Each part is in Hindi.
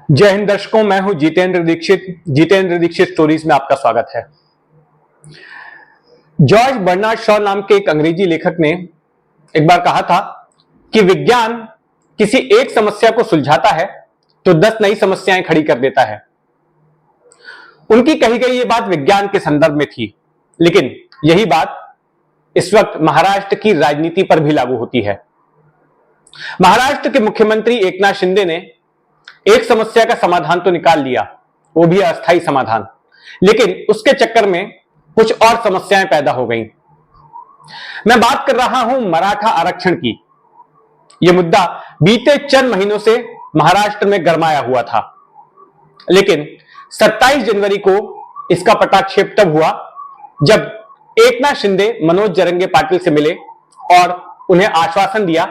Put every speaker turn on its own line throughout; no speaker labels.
जय हिंद दर्शकों, मैं हूं जितेंद्र दीक्षित स्टोरीज में आपका स्वागत है। जॉर्ज बर्नार्ड शॉ नाम के एक अंग्रेजी लेखक ने एक बार कहा था कि विज्ञान किसी एक समस्या को सुलझाता है तो 10 नई समस्याएं खड़ी कर देता है। उनकी कही गई ये बात विज्ञान के संदर्भ में थी, लेकिन यही बात इस वक्त महाराष्ट्र की राजनीति पर भी लागू होती है। महाराष्ट्र के मुख्यमंत्री एकनाथ शिंदे ने एक समस्या का समाधान तो निकाल लिया, वो भी अस्थायी समाधान, लेकिन उसके चक्कर में कुछ और समस्याएं पैदा हो गईं। मैं बात कर रहा हूं मराठा आरक्षण की। यह मुद्दा बीते चंद महीनों से महाराष्ट्र में गरमाया हुआ था, लेकिन 27 जनवरी को इसका पटाक्षेप तब हुआ जब एकनाथ शिंदे मनोज जरंगे पाटिल से मिले और उन्हें आश्वासन दिया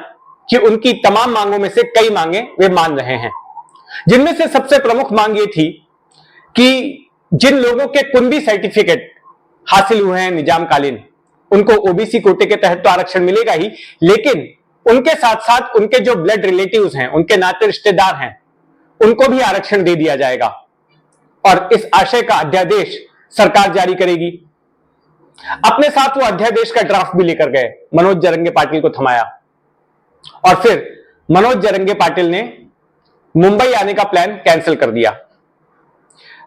कि उनकी तमाम मांगों में से कई मांगे वे मान रहे हैं, जिनमें से सबसे प्रमुख मांग ये थी कि जिन लोगों के कुंभी सर्टिफिकेट हासिल हुए हैं निजामकालीन, उनको ओबीसी कोटे के तहत तो आरक्षण मिलेगा ही, लेकिन उनके साथ साथ उनके जो ब्लड रिलेटिव्स हैं, उनके नाते रिश्तेदार हैं, उनको भी आरक्षण दे दिया जाएगा और इस आशय का अध्यादेश सरकार जारी करेगी। अपने साथ वो अध्यादेश का ड्राफ्ट भी लेकर गए, मनोज जरंगे पाटिल को थमाया और फिर मनोज जरंगे पाटिल ने मुंबई आने का प्लान कैंसिल कर दिया।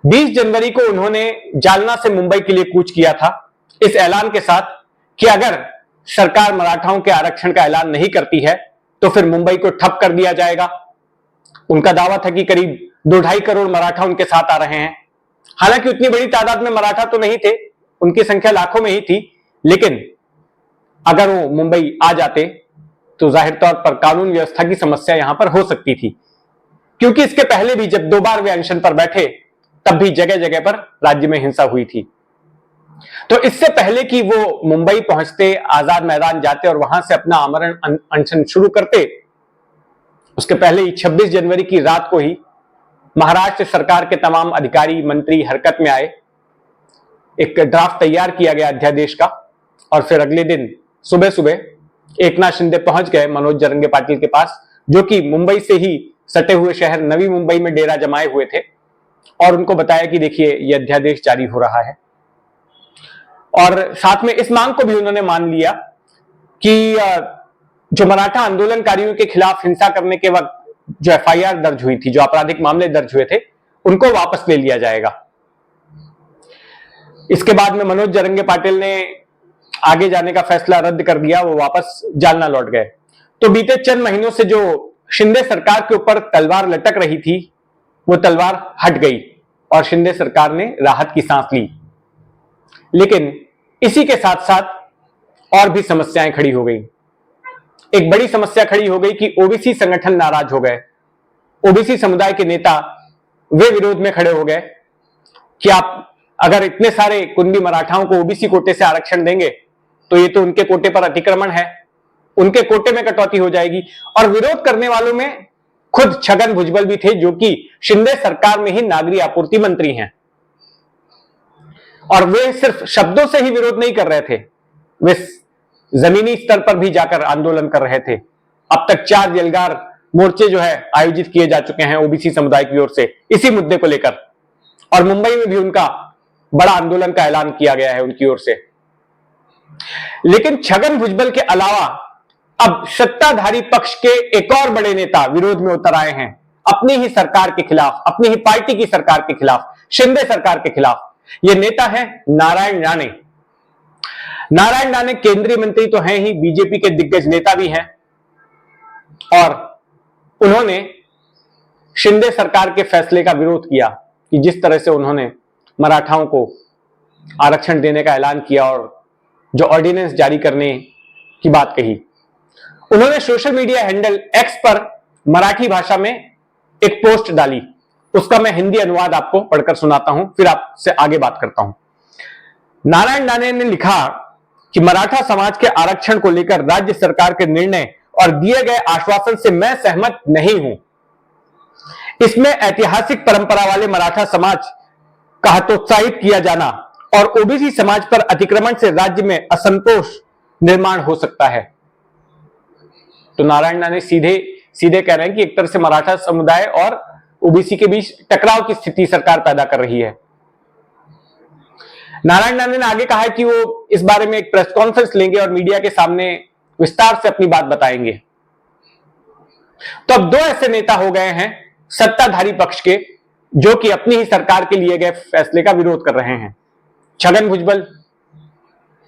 20 जनवरी को उन्होंने जालना से मुंबई के लिए कूच किया था, इस ऐलान के साथ कि अगर सरकार मराठाओं के आरक्षण का ऐलान नहीं करती है तो फिर मुंबई को ठप कर दिया जाएगा। उनका दावा था कि करीब 2-2.5 करोड़ मराठा उनके साथ आ रहे हैं। हालांकि उतनी बड़ी तादाद में मराठा तो नहीं थे, उनकी संख्या लाखों में ही थी, लेकिन अगर वो मुंबई आ जाते तो जाहिर तौर पर कानून व्यवस्था की समस्या यहां पर हो सकती थी, क्योंकि इसके पहले भी जब 2 बार वे अनशन पर बैठे तब भी जगह जगह पर राज्य में हिंसा हुई थी। तो इससे पहले कि वो मुंबई पहुंचते, आजाद मैदान जाते और वहां से अपना आमरण अनशन शुरू करते, उसके पहले ही 26 जनवरी की रात को ही महाराष्ट्र सरकार के तमाम अधिकारी मंत्री हरकत में आए। एक ड्राफ्ट तैयार किया गया अध्यादेश का और फिर अगले दिन सुबह सुबह एकनाथ शिंदे पहुंच गए मनोज जरंगे पाटिल के पास, जो कि मुंबई से ही सटे हुए शहर नवी मुंबई में डेरा जमाए हुए थे, और उनको बताया कि देखिए ये अध्यादेश जारी हो रहा है। और साथ में इस मांग को भी उन्होंने मान लिया कि जो मराठा आंदोलनकारियों के खिलाफ हिंसा करने के वक्त जो एफआईआर दर्ज हुई थी, जो आपराधिक मामले दर्ज हुए थे, उनको वापस ले लिया जाएगा। इसके बाद में मनोज जरंगे पाटिल ने आगे जाने का फैसला रद्द कर दिया, वो वापस जालना लौट गए। तो बीते चंद महीनों से जो शिंदे सरकार के ऊपर तलवार लटक रही थी, वो तलवार हट गई और शिंदे सरकार ने राहत की सांस ली। लेकिन इसी के साथ साथ और भी समस्याएं खड़ी हो गई। एक बड़ी समस्या खड़ी हो गई कि ओबीसी संगठन नाराज हो गए। ओबीसी समुदाय के नेता वे विरोध में खड़े हो गए कि आप अगर इतने सारे कुंभी मराठाओं को ओबीसी कोटे से आरक्षण देंगे तो ये तो उनके कोटे पर अतिक्रमण है, उनके कोटे में कटौती हो जाएगी। और विरोध करने वालों में खुद छगन भुजबल भी थे, जो कि शिंदे सरकार में ही नागरिक आपूर्ति मंत्री हैं, और वे सिर्फ शब्दों से ही विरोध नहीं कर रहे थे, वे जमीनी स्तर पर भी जाकर आंदोलन कर रहे थे। अब तक 4 यलगार मोर्चे जो है आयोजित किए जा चुके हैं ओबीसी समुदाय की ओर से इसी मुद्दे को लेकर, और मुंबई में भी उनका बड़ा आंदोलन का ऐलान किया गया है उनकी ओर से। लेकिन छगन भुजबल के अलावा अब सत्ताधारी पक्ष के एक और बड़े नेता विरोध में उतर आए हैं, अपनी ही सरकार के खिलाफ, अपनी ही पार्टी की सरकार के खिलाफ, शिंदे सरकार के खिलाफ। ये नेता है नारायण राणे। नारायण राणे केंद्रीय मंत्री तो हैं ही, बीजेपी के दिग्गज नेता भी हैं, और उन्होंने शिंदे सरकार के फैसले का विरोध किया कि जिस तरह से उन्होंने मराठाओं को आरक्षण देने का ऐलान किया और जो ऑर्डिनेंस जारी करने की बात कही। उन्होंने सोशल मीडिया हैंडल एक्स पर मराठी भाषा में एक पोस्ट डाली, उसका मैं हिंदी अनुवाद आपको पढ़कर सुनाता हूं, फिर आपसे आगे बात करता हूं। नारायण राणे ने लिखा कि मराठा समाज के आरक्षण को लेकर राज्य सरकार के निर्णय और दिए गए आश्वासन से मैं सहमत नहीं हूं। इसमें ऐतिहासिक परंपरा वाले मराठा समाज का हतोत्साहित किया जाना और ओबीसी समाज पर अतिक्रमण से राज्य में असंतोष निर्माण हो सकता है। तो नारायण राणे सीधे कह रहे हैं कि एक तरह से मराठा समुदाय और ओबीसी के बीच टकराव की स्थिति सरकार पैदा कर रही है। नारायण राणे ने आगे कहा है कि वो इस बारे में एक प्रेस कॉन्फ्रेंस लेंगे और मीडिया के सामने विस्तार से अपनी बात बताएंगे। तो अब दो ऐसे नेता हो गए हैं सत्ताधारी पक्ष के जो कि अपनी ही सरकार के लिए गए फैसले का विरोध कर रहे हैं। छगन भुजबल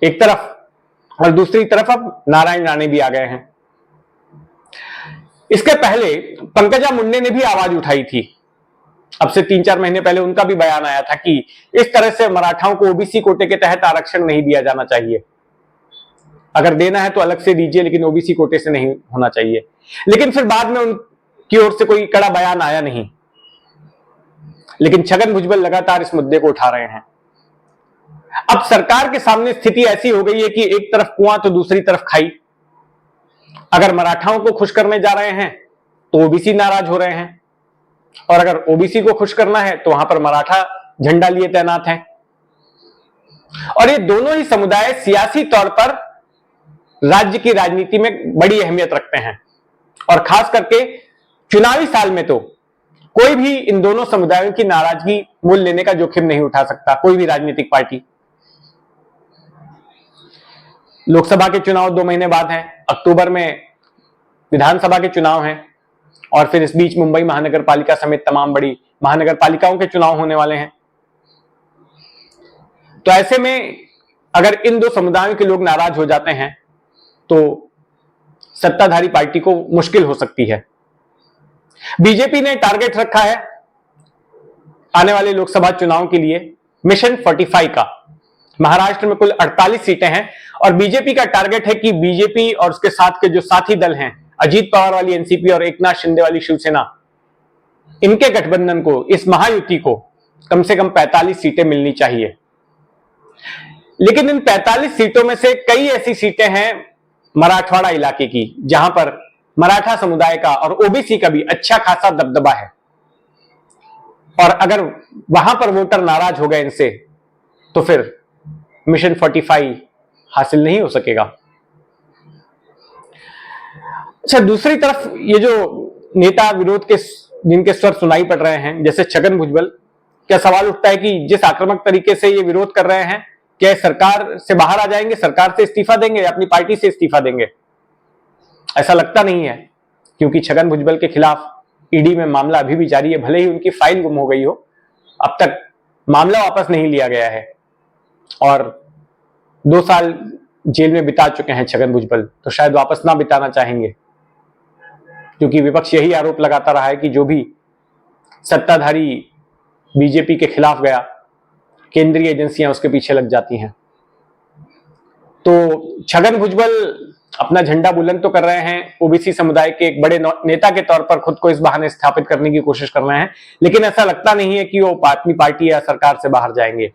एक तरफ और दूसरी तरफ अब नारायण राणे भी आ गए हैं। इसके पहले पंकजा मुंडे ने भी आवाज उठाई थी। अब से 3-4 महीने पहले उनका भी बयान आया था कि इस तरह से मराठाओं को ओबीसी कोटे के तहत आरक्षण नहीं दिया जाना चाहिए। अगर देना है तो अलग से दीजिए, लेकिन ओबीसी कोटे से नहीं होना चाहिए। लेकिन फिर बाद में उनकी ओर से कोई कड़ा बयान आया नहीं। लेकिन छगन भुजबल लगातार इस मुद्दे को उठा रहे हैं। अब सरकार के सामने स्थिति ऐसी हो गई है कि एक तरफ कुआं तो दूसरी तरफ खाई। अगर मराठाओं को खुश करने जा रहे हैं तो ओबीसी नाराज हो रहे हैं, और अगर ओबीसी को खुश करना है तो वहां पर मराठा झंडा लिए तैनात हैं। और ये दोनों ही समुदाय सियासी तौर पर राज्य की राजनीति में बड़ी अहमियत रखते हैं, और खास करके चुनावी साल में तो कोई भी इन दोनों समुदायों की नाराजगी मोल लेने का जोखिम नहीं उठा सकता, कोई भी राजनीतिक पार्टी। लोकसभा के चुनाव 2 महीने बाद हैं, अक्टूबर में विधानसभा के चुनाव हैं, और फिर इस बीच मुंबई महानगर पालिका समेत तमाम बड़ी महानगर पालिकाओं के चुनाव होने वाले हैं। तो ऐसे में अगर इन दो समुदायों के लोग नाराज हो जाते हैं तो सत्ताधारी पार्टी को मुश्किल हो सकती है। बीजेपी ने टारगेट रखा है आने वाले लोकसभा चुनाव के लिए मिशन 45 का। महाराष्ट्र में कुल 48 सीटें हैं, और बीजेपी का टारगेट है कि बीजेपी और उसके साथ के जो साथी दल हैं, अजीत पवार वाली एनसीपी और एकनाथ शिंदे वाली शिवसेना, इनके गठबंधन को, इस महायुति को कम से कम 45 सीटें मिलनी चाहिए। लेकिन इन 45 सीटों में से कई ऐसी सीटें हैं मराठवाड़ा इलाके की जहां पर मराठा समुदाय का और ओबीसी का भी अच्छा खासा दबदबा है, और अगर वहां पर वोटर नाराज हो गए इनसे तो फिर मिशन 45 हासिल नहीं हो सकेगा। अच्छा, दूसरी तरफ ये जो नेता विरोध के जिनके स्वर सुनाई पड़ रहे हैं, जैसे छगन भुजबल, क्या सवाल उठता है कि जिस आक्रामक तरीके से ये विरोध कर रहे हैं, क्या सरकार से बाहर आ जाएंगे, सरकार से इस्तीफा देंगे या अपनी पार्टी से इस्तीफा देंगे? ऐसा लगता नहीं है, क्योंकि छगन भुजबल के खिलाफ ईडी में मामला अभी भी जारी है। भले ही उनकी फाइल गुम हो गई हो, अब तक मामला वापस नहीं लिया गया है, और 2 साल जेल में बिता चुके हैं छगन भुजबल, तो शायद वापस ना बिताना चाहेंगे, क्योंकि विपक्ष यही आरोप लगाता रहा है कि जो भी सत्ताधारी बीजेपी के खिलाफ गया, केंद्रीय एजेंसियां उसके पीछे लग जाती हैं। तो छगन भुजबल अपना झंडा बुलंद तो कर रहे हैं, ओबीसी समुदाय के एक बड़े नेता के तौर पर खुद को इस बहाने स्थापित करने की कोशिश कर रहे हैं, लेकिन ऐसा लगता नहीं है कि वो अपनी पार्टी या सरकार से बाहर जाएंगे।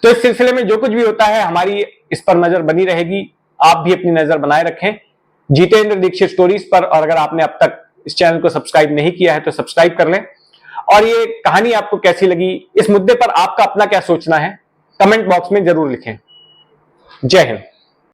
तो इस सिलसिले में जो कुछ भी होता है, हमारी इस पर नजर बनी रहेगी। आप भी अपनी नजर बनाए रखें जितेंद्र दीक्षित स्टोरीज पर, और अगर आपने अब तक इस चैनल को सब्सक्राइब नहीं किया है तो सब्सक्राइब कर लें। और ये कहानी आपको कैसी लगी, इस मुद्दे पर आपका अपना क्या सोचना है, कमेंट बॉक्स में जरूर लिखें। जय हिंद।